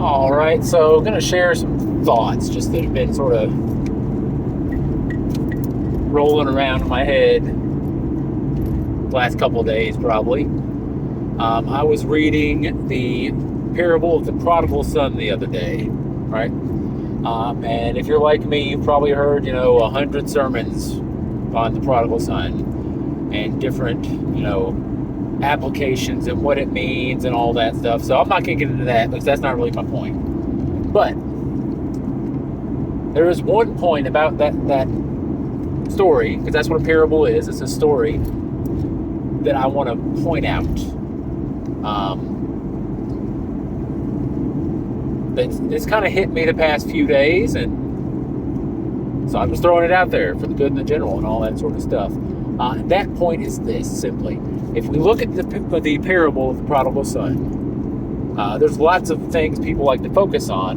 All right, so I'm going to share some thoughts just that have been sort of rolling around in my head the last couple of days, probably. I was reading the parable of the prodigal son the other day, right? And if you're like me, you've probably heard, 100 sermons on the prodigal son and different, applications and what it means and all that stuff. So I'm not going to get into that because that's not really my point. But there is one point about that story, because that's what a parable is. It's a story that I want to point out. It's kind of hit me the past few days, and so I'm just throwing it out there for the good and the general and all that sort of stuff. That point is this, simply. If we look at the parable of the prodigal son, there's lots of things people like to focus on.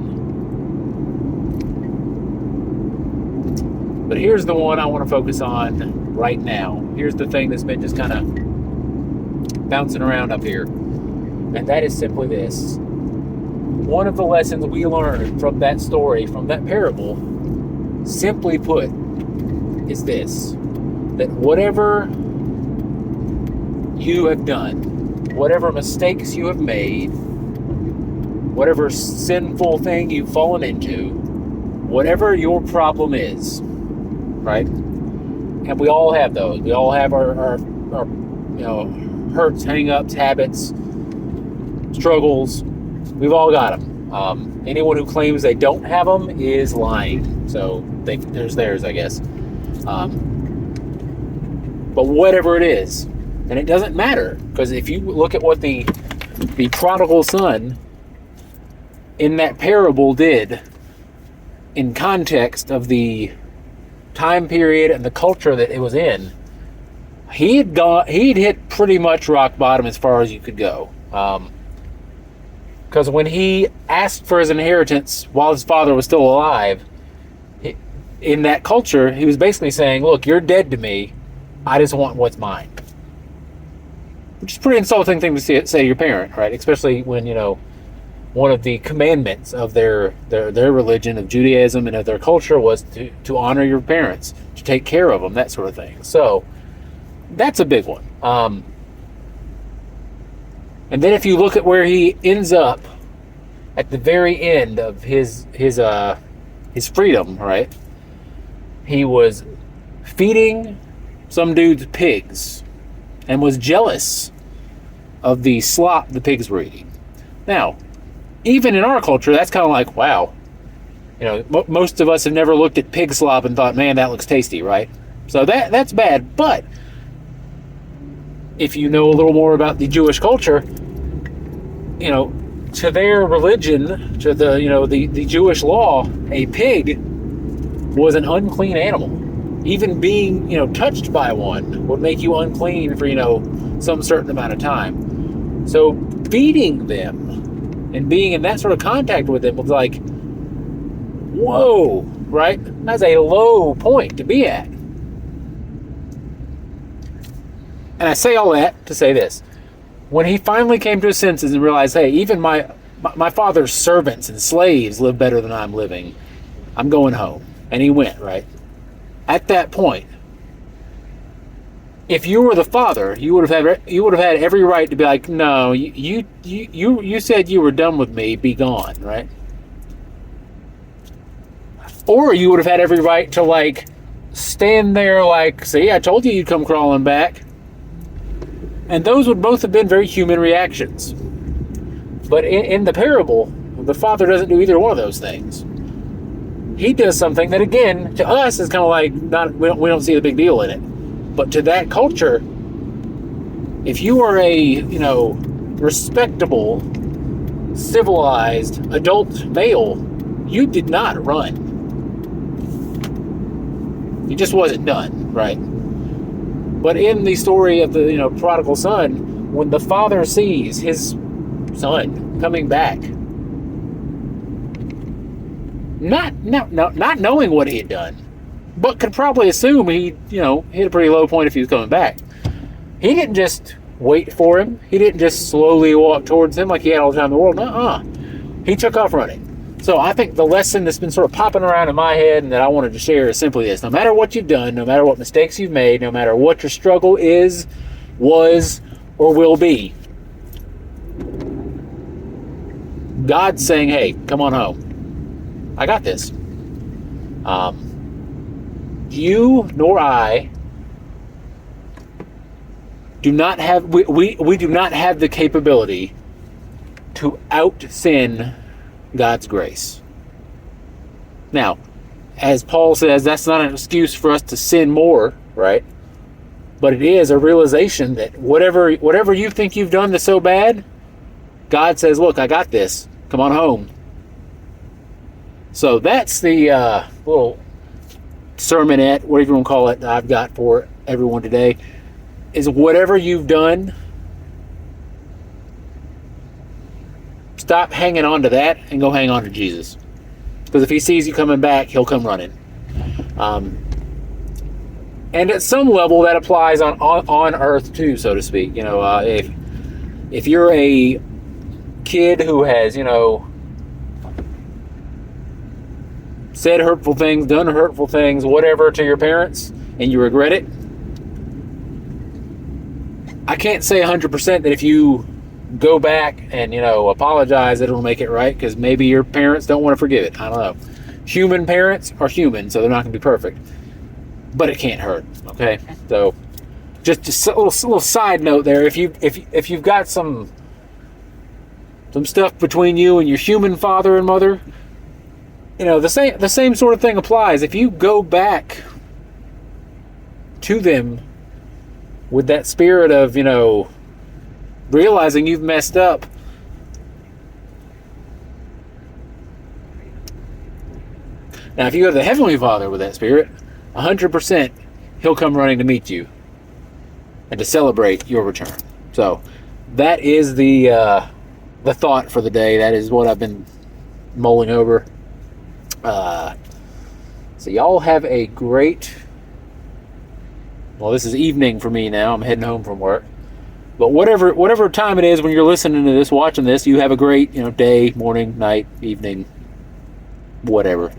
But here's the one I want to focus on right now. Here's the thing that's been just kind of bouncing around up here. And that is simply this. One of the lessons we learned from that story, from that parable, simply put, is this. That whatever you have done, whatever mistakes you have made, whatever sinful thing you've fallen into, whatever your problem is, right? And we all have those. We all have our hurts, hang-ups, habits, struggles. We've all got them. Anyone who claims they don't have them is lying. So there's theirs, I guess. But whatever it is, and it doesn't matter, because if you look at what the prodigal son in that parable did in context of the time period and the culture that it was in, he'd hit pretty much rock bottom as far as you could go. Because when he asked for his inheritance while his father was still alive, in that culture, he was basically saying, look, you're dead to me. I just want what's mine. Which is a pretty insulting thing to say to your parent, right? Especially when, one of the commandments of their religion, of Judaism and of their culture was to honor your parents, to take care of them, that sort of thing. So that's a big one. And then if you look at where he ends up at the very end of his freedom, right? He was feeding some dude's pigs and was jealous of the slop the pigs were eating. Now, even in our culture, that's kind of like, wow. Most of us have never looked at pig slop and thought, man, that looks tasty, right? So that's bad. But if you know a little more about the Jewish culture, to their religion, to the Jewish law, a pig was an unclean animal. Even being, touched by one would make you unclean for, some certain amount of time. So feeding them and being in that sort of contact with them was like, whoa, right? That's a low point to be at. And I say all that to say this. When he finally came to his senses and realized, hey, even my father's servants and slaves live better than I'm living, I'm going home. And he went, right? At that point, if you were the father, you would have had every right to be like, no, you said you were done with me, be gone, right? Or you would have had every right to stand there see, I told you you'd come crawling back. And those would both have been very human reactions. But in the parable, the father doesn't do either one of those things. He does something that, again, to us is kind of like, we don't see the big deal in it. But to that culture, if you are a, respectable, civilized, adult male, you did not run. It just wasn't done, right? But in the story of the, prodigal son, when the father sees his son coming back, not knowing what he had done, but could probably assume he, hit a pretty low point if he was coming back. He didn't just wait for him. He didn't just slowly walk towards him like he had all the time in the world. He took off running. So I think the lesson that's been sort of popping around in my head and that I wanted to share is simply this. No matter what you've done, no matter what mistakes you've made, no matter what your struggle is, was, or will be, God's saying, hey, come on home. I got this. You nor I do not have, we do not have the capability to out-sin God's grace. Now, as Paul says, that's not an excuse for us to sin more, right? But it is a realization that whatever you think you've done that's so bad, God says, look, I got this. Come on home. So that's the little sermonette, whatever you want to call it, that I've got for everyone today, is whatever you've done, stop hanging on to that and go hang on to Jesus. Because if he sees you coming back, he'll come running. And at some level, that applies on earth too, so to speak. You know, if you're a kid who has, you know, said hurtful things, done hurtful things, whatever to your parents, and you regret it, I can't say 100% that if you go back and, you know, apologize, it'll make it right, because maybe your parents don't want to forgive it. I don't know. Human parents are human, so they're not going to be perfect. But it can't hurt, okay? So, just a little side note there. If you've got some stuff between you and your human father and mother, you know, the same sort of thing applies. If you go back to them with that spirit of, you know, realizing you've messed up, now if you go to the Heavenly Father with that spirit, 100% he'll come running to meet you and to celebrate your return. So that is the thought for the day. That is what I've been mulling over. So y'all have a great, well, this is evening for me now. I'm heading home from work. But whatever time it is when you're listening to this, watching this, you have a great, you know, day, morning, night, evening, whatever.